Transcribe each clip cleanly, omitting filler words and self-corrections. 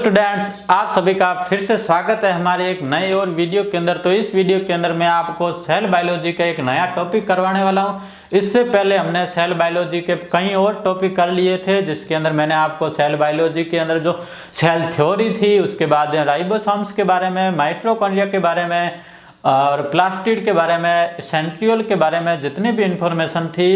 Students, आप सभी का फिर से स्वागत है हमारे एक नए और वीडियो के अंदर। तो इस वीडियो के अंदर मैं आपको सेल बायोलॉजी का एक नया टॉपिक करवाने वाला हूं। इससे पहले हमने सेल बायोलॉजी के कई और टॉपिक कर लिए थे, जिसके अंदर मैंने आपको सेल बायोलॉजी के अंदर जो सेल थ्योरी थी, उसके बाद राइबोसोम्स के बारे में, माइटोकॉन्ड्रिया के बारे में और प्लास्टिड के बारे में, सेंट्रियोल के बारे में जितनी भी इंफॉर्मेशन थी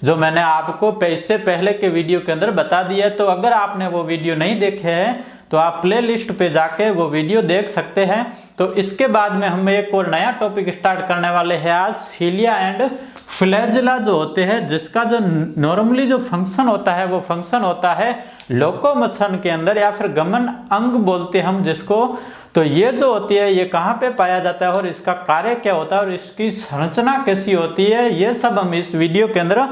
जो मैंने आपको इससे पहले के वीडियो के अंदर बता दी है। तो अगर आपने वो वीडियो नहीं देखे हैं तो आप प्लेलिस्ट पे जाके वो वीडियो देख सकते हैं। तो इसके बाद में हम एक और नया टॉपिक स्टार्ट करने वाले हैं आज, सीलिया एंड फ्लैजेला जो होते हैं, जिसका जो नॉर्मली जो फंक्शन होता है वो फंक्शन होता है लोकोमोशन के अंदर, या फिर गमन अंग बोलते हैं हम जिसको। तो ये जो होती है ये कहाँ पे पाया जाता है और इसका कार्य क्या होता है और इसकी संरचना कैसी होती है, ये सब हम इस वीडियो के अंदर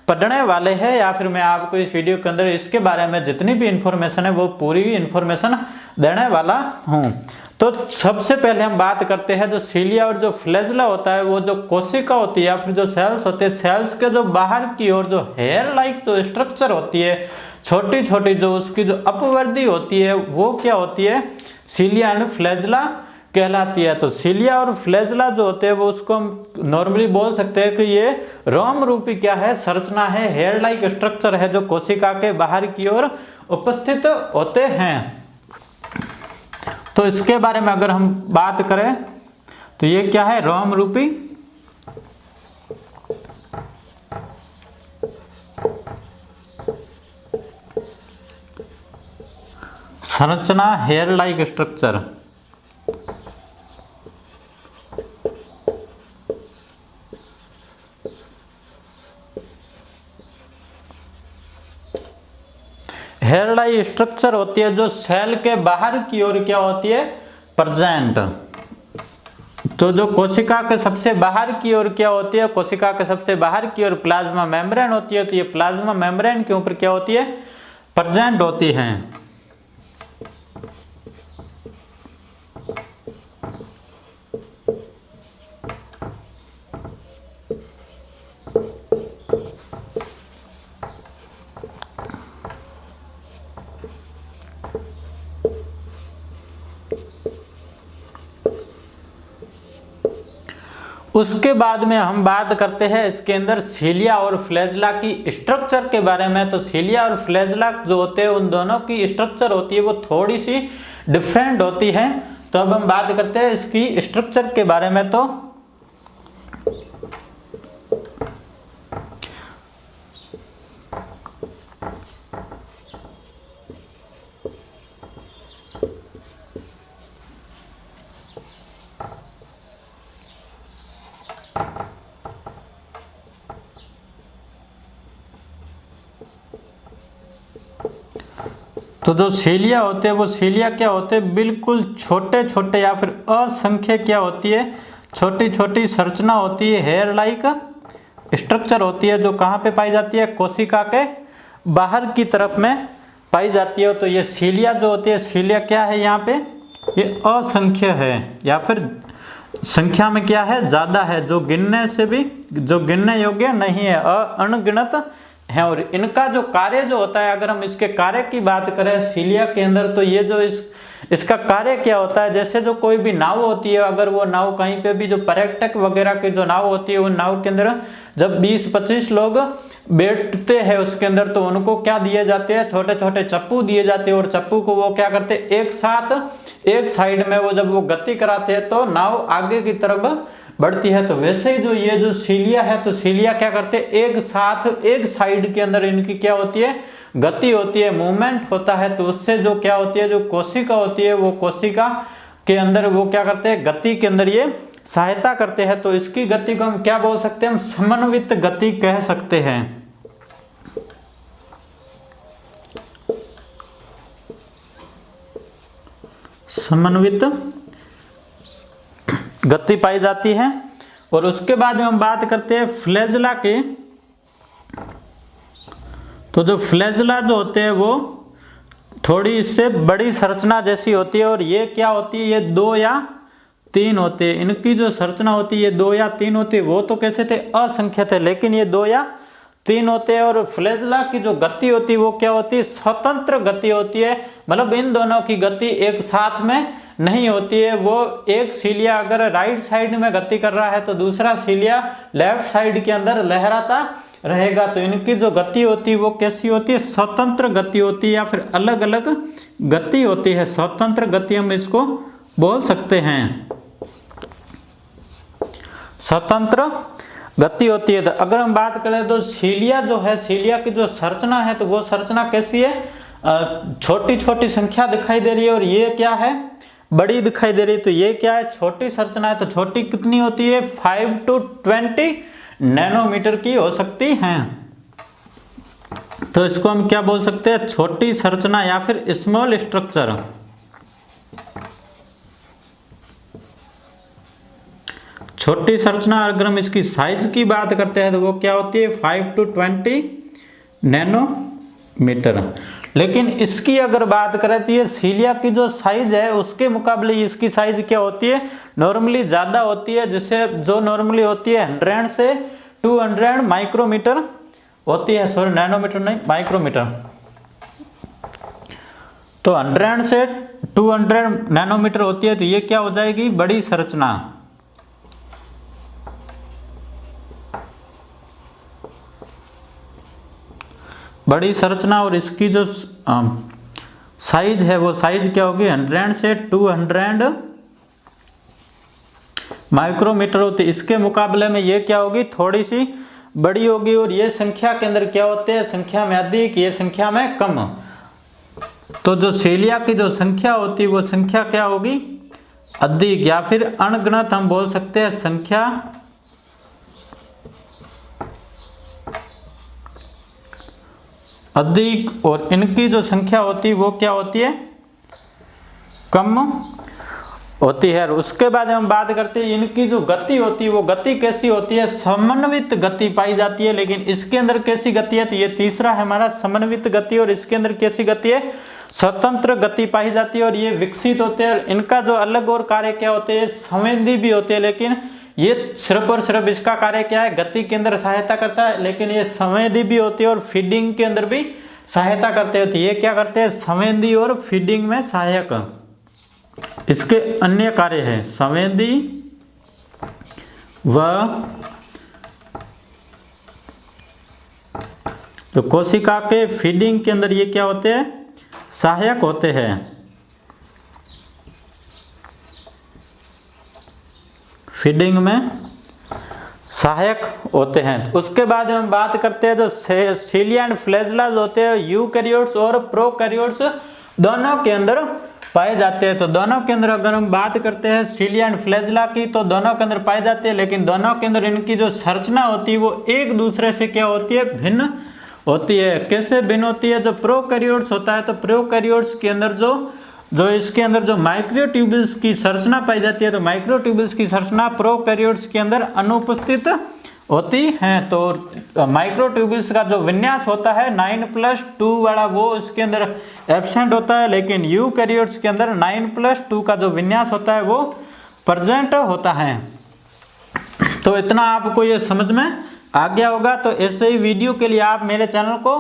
पढ़ने वाले हैं। या फिर मैं आपको इस वीडियो के अंदर इसके बारे में जितनी भी इंफॉर्मेशन है वो पूरी इंफॉर्मेशन देने वाला हूँ। तो सबसे पहले हम बात करते हैं जो सीलिया और जो फ्लैजेला होता है, वो जो कोशिका होती है या फिर जो सेल्स होते हैं, सेल्स के जो बाहर की ओर जो हेयर लाइक जो स्ट्रक्चर होती है, छोटी छोटी जो उसकी जो अपवर्दी होती है, वो क्या होती है, सीलिया एंड फ्लैजेला कहलाती है। तो सीलिया और फ्लैजेला जो होते हैं वो उसको हम नॉर्मली बोल सकते हैं कि ये रोम रूपी क्या है, संरचना है, हेयर लाइक स्ट्रक्चर है जो कोशिका के बाहर की ओर उपस्थित होते हैं। तो इसके बारे में अगर हम बात करें तो ये क्या है, रोम रूपी संरचना, hair like structure. Hair like structure होती है जो सेल के बाहर की ओर क्या होती है, प्रेजेंट। तो जो कोशिका के सबसे बाहर की ओर क्या होती है, कोशिका के सबसे बाहर की ओर प्लाज्मा मेम्ब्रेन होती है। तो ये प्लाज्मा मेम्ब्रेन के ऊपर क्या होती है, प्रेजेंट होती है। उसके बाद में हम बात करते हैं इसके अंदर सीलिया और फ्लैजेला की स्ट्रक्चर के बारे में। तो सीलिया और फ्लैजेला जो होते हैं उन दोनों की स्ट्रक्चर होती है वो थोड़ी सी डिफरेंट होती है। तो अब हम बात करते हैं इसकी स्ट्रक्चर के बारे में। तो जो सीलिया होते हैं वो सीलिया क्या होते हैं, बिल्कुल छोटे छोटे या फिर असंख्य क्या होती है, छोटी छोटी संरचना होती है, हेयर लाइक स्ट्रक्चर होती है जो कहाँ पे पाई जाती है, कोशिका के बाहर की तरफ में पाई जाती है। तो ये सीलिया जो होती है, सीलिया क्या है यहाँ पे, ये असंख्य है या फिर संख्या में क्या है, ज़्यादा है, जो गिनने से भी जो गिनने योग्य नहीं है, अनगिनत है। और इनका जो कार्य जो होता है, अगर हम इसके कार्य की बात करें सीलिया के अंदर, तो ये जो इसका कार्य क्या होता है, जैसे जो कोई भी नाव होती है, अगर वो नाव कहीं पे भी जो पर्यटक वगैरह की जो नाव होती है, उन नाव के अंदर जब 20-25 लोग बैठते हैं उसके अंदर, तो उनको क्या दिए जाते हैं, छोटे छोटे चप्पू दिए जाते हैं। और चप्पू को वो क्या करते हैं, एक साथ एक साइड में वो जब वो गति कराते हैं तो नाव आगे की तरफ बढ़ती है। तो वैसे ही जो ये जो सीलिया है, तो सीलिया क्या करते हैं, एक साथ एक साइड के अंदर इनकी क्या होती है, गति होती है, मूवमेंट होता है। तो उससे जो क्या होती है, जो कोशिका होती है, वो कोशिका के अंदर वो क्या करते हैं, गति के अंदर ये सहायता करते हैं। तो इसकी गति को हम क्या बोल सकते हैं, हम समन्वित गति कह सकते हैं। समन्वित गति पाई जाती है। और उसके बाद में हम बात करते हैं फ्लैजेला के। तो जो फ्लैजेला जो होते हैं वो थोड़ी इससे बड़ी संरचना जैसी होती है। और ये क्या होती है, ये 2 या 3 होते हैं। इनकी जो संरचना होती है ये 2 या 3 होती है। वो तो कैसे थे, असंख्य थे, लेकिन ये 2 या 3 होते हैं, और फ्लैजेला की जो गति होती है वो क्या होती है, स्वतंत्र गति होती है। मतलब इन दोनों की गति एक साथ में नहीं होती है। वो एक सीलिया अगर राइट साइड में गति कर रहा है तो दूसरा सीलिया लेफ्ट साइड के अंदर लहराता रहेगा। तो इनकी जो गति होती है वो कैसी होती है, स्वतंत्र गति होती है, या फिर अलग अलग गति होती है। स्वतंत्र गति हम इसको बोल सकते हैं, स्वतंत्र गति होती है। तो अगर हम बात करें तो सीलिया जो है, सीलिया की जो संरचना है तो वो संरचना कैसी है, छोटी छोटी संख्या दिखाई दे रही है, और ये क्या है, बड़ी दिखाई दे रही है। तो ये क्या है, छोटी संरचना है। तो छोटी कितनी होती है, 5 to 20 नैनोमीटर की हो सकती हैं। तो इसको हम क्या बोल सकते हैं, छोटी संरचना या फिर स्मॉल स्ट्रक्चर। छोटी संरचना, अगर हम इसकी साइज की बात करते हैं तो वो क्या होती है, 5 to 20 नैनोमीटर। लेकिन इसकी अगर बात करें तो ये सीलिया की जो साइज है उसके मुकाबले इसकी साइज क्या होती है, नॉर्मली ज़्यादा होती है, जिससे जो नॉर्मली होती है 100 से 200 माइक्रोमीटर होती है, सॉरी नैनोमीटर नहीं, माइक्रोमीटर। तो 100 से 200 नैनोमीटर होती है। तो ये क्या हो जाएगी, बड़ी संरचना। बड़ी संरचना, और इसकी जो साइज है वो साइज क्या होगी, 100 से 200 माइक्रोमीटर होती है। इसके मुकाबले में ये क्या होगी, थोड़ी सी बड़ी होगी, और ये संख्या के अंदर क्या होते हैं, संख्या में अधिक, ये संख्या में कम। तो जो सीलिया की जो संख्या होती है वो संख्या क्या होगी, अधिक, या फिर अनगिनत हम बोल सकते हैं, संख्या अधिक, और इनकी जो संख्या होती है वो क्या होती है, कम होती है। उसके बाद हम बात करते हैं इनकी जो गति होती है वो गति कैसी होती है, समन्वित गति पाई जाती है। लेकिन इसके अंदर कैसी गति है, तो ये तीसरा है हमारा, समन्वित गति, और इसके अंदर कैसी गति है, स्वतंत्र गति पाई जाती है। और ये विकसित होते हैं, इनका जो अलग और कार्य क्या होते हैं, संवेदी भी होते हैं। लेकिन ये सिर्फ और सिर्फ इसका कार्य क्या है, गति के अंदर सहायता करता है, लेकिन ये संवेदी भी होती है और फीडिंग के अंदर भी सहायता करते होते हैं। ये क्या करते हैं, संवेदी और फीडिंग में सहायक। इसके अन्य कार्य है, संवेदी व तो कोशिका के फीडिंग के अंदर ये क्या होते हैं, सहायक होते हैं। फीडिंग में सहायक होते हैं। उसके बाद हम बात करते हैं जो सीलिया एंड फ्लैजेला होते हैं, यूकैरियोट्स और प्रोकैरियोट्स दोनों के अंदर पाए जाते हैं। तो दोनों के अंदर अगर हम बात करते हैं सीलिया एंड फ्लैजेला की, तो दोनों के अंदर पाए जाते हैं, लेकिन दोनों के अंदर इनकी जो संरचना होती है वो एक दूसरे से क्या होती है, भिन्न होती है। कैसे भिन्न होती है, जो प्रोकैरियोट्स होता है तो प्रोकैरियोट्स के अंदर जो इसके अंदर जो माइक्रोट्यूब्यूल्स की संरचना पाई जाती है, तो माइक्रोट्यूब्यूल्स की संरचना प्रोकैरियोट्स के अंदर अनुपस्थित होती है। तो माइक्रोट्यूब्यूल्स का जो विन्यास होता है 9+2 वाला वो इसके अंदर एब्सेंट होता है, लेकिन यूकैरियोट्स के अंदर 9+2 का जो विन्यास होता है वो प्रेजेंट होता है। तो इतना आपको ये समझ में आ गया होगा। तो ऐसे ही वीडियो के लिए आप मेरे चैनल को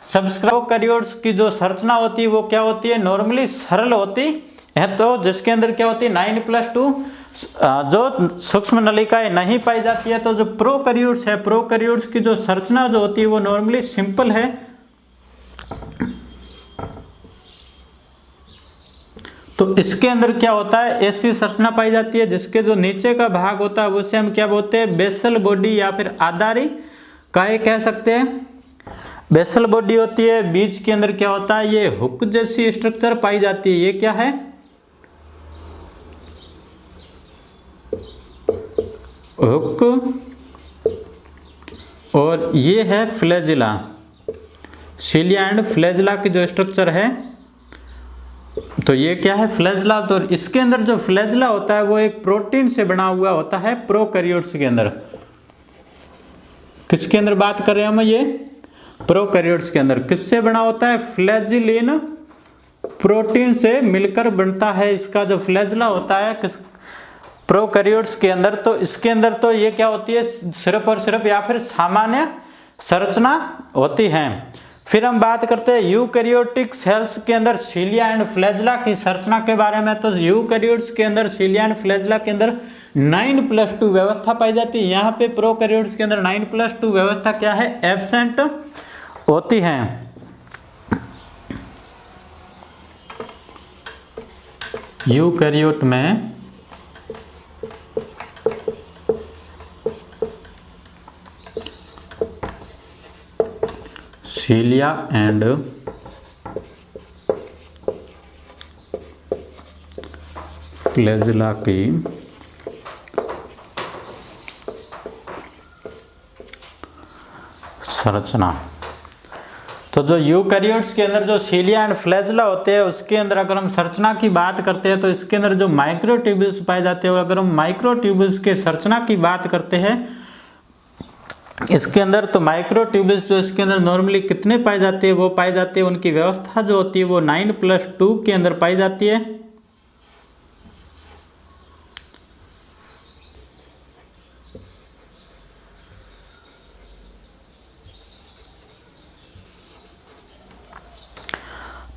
सब्सक्राइब। प्रोकैरियोट्स की जो संरचना होती है वो क्या होती है, नॉर्मली सरल होती है, तो जिसके अंदर क्या होती है 9+2 जो सूक्ष्म नलिकाएं नहीं पाई जाती है। तो जो प्रोकैरियोट्स है, प्रोकैरियोट्स की जो संरचना जो होती है वो नॉर्मली सिंपल है। तो इसके अंदर क्या होता है, ऐसी संरचना पाई जाती है जिसके जो नीचे का भाग होता है उसे हम क्या बोलते हैं, बेसल बॉडी या फिर आधारी काय कह सकते हैं। बेसल बॉडी होती है, बीच के अंदर क्या होता है, ये हुक जैसी स्ट्रक्चर पाई जाती है। ये क्या है, हुक, और ये है फ्लैजेला। सीलिया एंड फ्लैजेला की जो स्ट्रक्चर है, तो ये क्या है, फ्लैजेला। तो इसके अंदर जो फ्लैजेला होता है वो एक प्रोटीन से बना हुआ होता है प्रोकैरियोट्स के अंदर। किसके अंदर बात कर रहे हैं हम, ये प्रोकैरियोट्स के अंदर किससे बना होता है, फ्लैजिलिन प्रोटीन से मिलकर बनता है इसका जो फ्लैजेला होता है किस प्रोकैरियोट्स के अंदर। तो इसके अंदर तो ये क्या होती है, सिर्फ और सिर्फ या फिर सामान्य संरचना होती है। फिर हम बात करते हैं यूकैरियोटिक सेल्स के अंदर सीलिया एंड फ्लैजेला की संरचना के बारे में। तो यूकैरियोट्स के अंदर सीलिया एंड फ्लैजेला के अंदर 9+2 व्यवस्था पाई जाती है। यहाँ पे प्रोकैरियोट्स के अंदर 9+2 व्यवस्था क्या है, एब्सेंट होती है। यूकैरियोट में सीलिया एंड फ्लैजेला की संरचना। तो जो यूकैरियोट्स के अंदर जो सीलिया एंड फ्लैजेला होते हैं उसके अंदर अगर हम संरचना की बात करते हैं तो इसके अंदर जो माइक्रोट्यूब्यूल्स पाए जाते हैं, अगर हम माइक्रोट्यूब्यूल्स के संरचना की बात करते हैं इसके अंदर, तो माइक्रोट्यूब्यूल्स जो इसके अंदर नॉर्मली कितने पाए जाते हैं, वो पाए जाते हैं, उनकी व्यवस्था जो होती है वो 9+2 के अंदर पाई जाती है।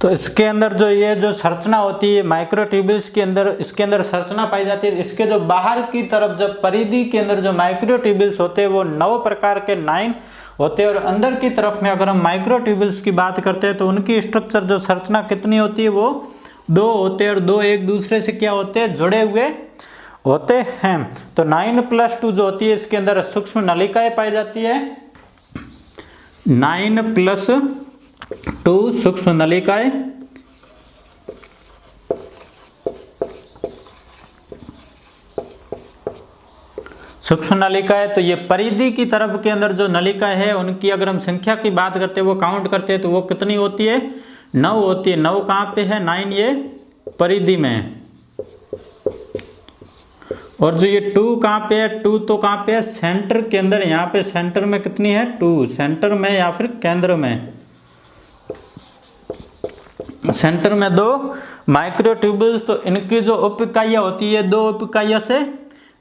तो इसके अंदर जो ये जो संरचना होती है माइक्रोट्यूब्यूल्स के अंदर, इसके अंदर संरचना पाई जाती है। इसके जो बाहर की तरफ जब परिधि के अंदर जो माइक्रोट्यूब्यूल्स होते हैं वो 9 प्रकार के 9 होते हैं, और अंदर की तरफ में अगर हम माइक्रोट्यूब्यूल्स की बात करते हैं तो उनकी स्ट्रक्चर जो संरचना कितनी होती है, वो 2 होते हैं, और 2 एक दूसरे से क्या होते हैं, जुड़े हुए होते हैं। तो 9+2 जो होती है इसके अंदर सूक्ष्म नलिकाएं पाई जाती है। 9+2 सूक्ष्म नलिकाएं, सूक्ष्म नलिकाएं। तो ये परिधि की तरफ के अंदर जो नलिका है उनकी अगर हम संख्या की बात करते हैं, वो काउंट करते हैं तो वो कितनी होती है, 9 होती है। 9 कहाँ पे है, 9 ये परिधि में। और जो ये 2 कहाँ पे है, 2 तो कहाँ पे है, सेंटर के अंदर। यहाँ पे सेंटर में कितनी है, 2 सेंटर में या फिर केंद्र में। सेंटर में 2 माइक्रोट्यूब्यूल्स, तो इनकी जो उप इकाइयाँ होती है 2 उप इकाइयों से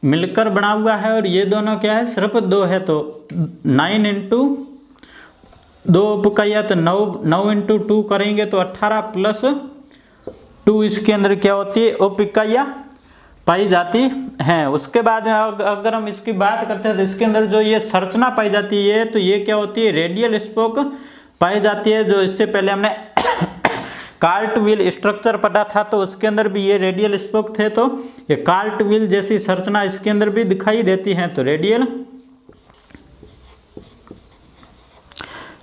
मिलकर बना हुआ है, और ये दोनों क्या है, सिर्फ 2 है। तो 9 × 2 उप इकाइयाँ, तो 9 × 2 करेंगे तो 18 + 2 इसके अंदर क्या होती है, उप इकाइयाँ पाई जाती हैं। उसके बाद अगर हम इसकी बात करते हैं तो इसके अंदर जो ये संरचना पाई जाती है तो ये क्या होती है, रेडियल स्पोक पाई जाती है। जो इससे पहले हमने कार्ट व्हील स्ट्रक्चर पढ़ा था तो उसके अंदर भी ये रेडियल स्पोक थे, तो ये कार्ट व्हील जैसी संरचना इसके अंदर भी दिखाई देती है। तो रेडियल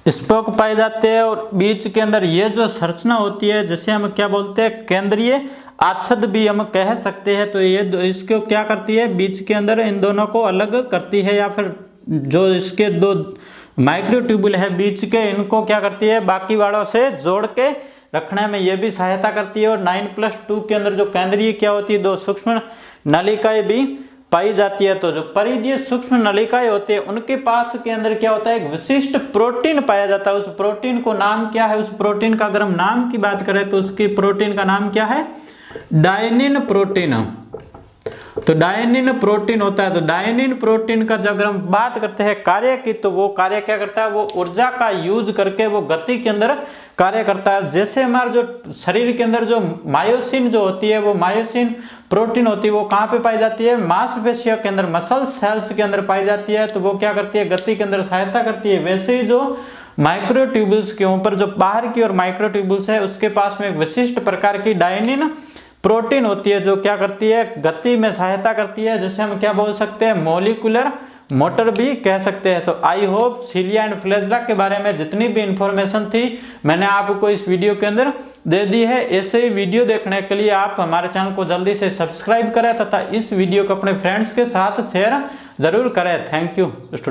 स्पोक पाए जाते हैं, और बीच के अंदर ये जो संरचना होती है जिसे हम क्या बोलते हैं, केंद्रीय आच्छद भी हम कह सकते हैं। तो ये इसको क्या करती है, बीच के अंदर इन दोनों को अलग करती है, या फिर जो इसके 2 माइक्रोट्यूब्यूल है बीच के, इनको क्या करती है, बाकी वालों से जोड़ के रखने में ये भी सहायता करती है। और 9+2 के अंदर जो केंद्रीय क्या होती है, 2 सूक्ष्म नलिकाएं भी पाई जाती है। तो जो परिधीय सूक्ष्म नलिकाएं होती है उनके पास के अंदर क्या होता है, एक विशिष्ट प्रोटीन पाया जाता है। उस प्रोटीन को नाम क्या है, उस प्रोटीन का अगर हम नाम की बात करें तो उसकी प्रोटीन का नाम क्या है, डायनिन प्रोटीन। तो डायनिन प्रोटीन होता है। तो डायनिन प्रोटीन का जब अगर हम बात करते हैं कार्य की, तो वो कार्य क्या करता है, वो ऊर्जा का यूज करके वो गति के अंदर कार्य करता है। जैसे हमारे जो शरीर के अंदर जो मायोसिन जो होती है, वो मायोसिन प्रोटीन होती है, वो कहाँ पे पाई जाती है, मांसपेशियों के अंदर, मसल सेल्स के अंदर पाई जाती है। तो वो क्या करती है, गति के अंदर सहायता करती है। वैसे ही जो माइक्रोट्यूब्यूल्स के ऊपर जो बाहर की ओर माइक्रोट्यूब्यूल्स है उसके पास में एक विशिष्ट प्रकार की डायनिन प्रोटीन होती है जो क्या करती है, गति में सहायता करती है, जिसे हम क्या बोल सकते हैं, मॉलिक्यूलर मोटर भी कह सकते हैं। तो I hope cilia and flagella के बारे में जितनी भी इंफॉर्मेशन थी मैंने आपको इस वीडियो के अंदर दे दी है। ऐसे ही वीडियो देखने के लिए आप हमारे चैनल को जल्दी से सब्सक्राइब करें तथा इस वीडियो को अपने फ्रेंड्स के साथ शेयर जरूर करें। Thank you student.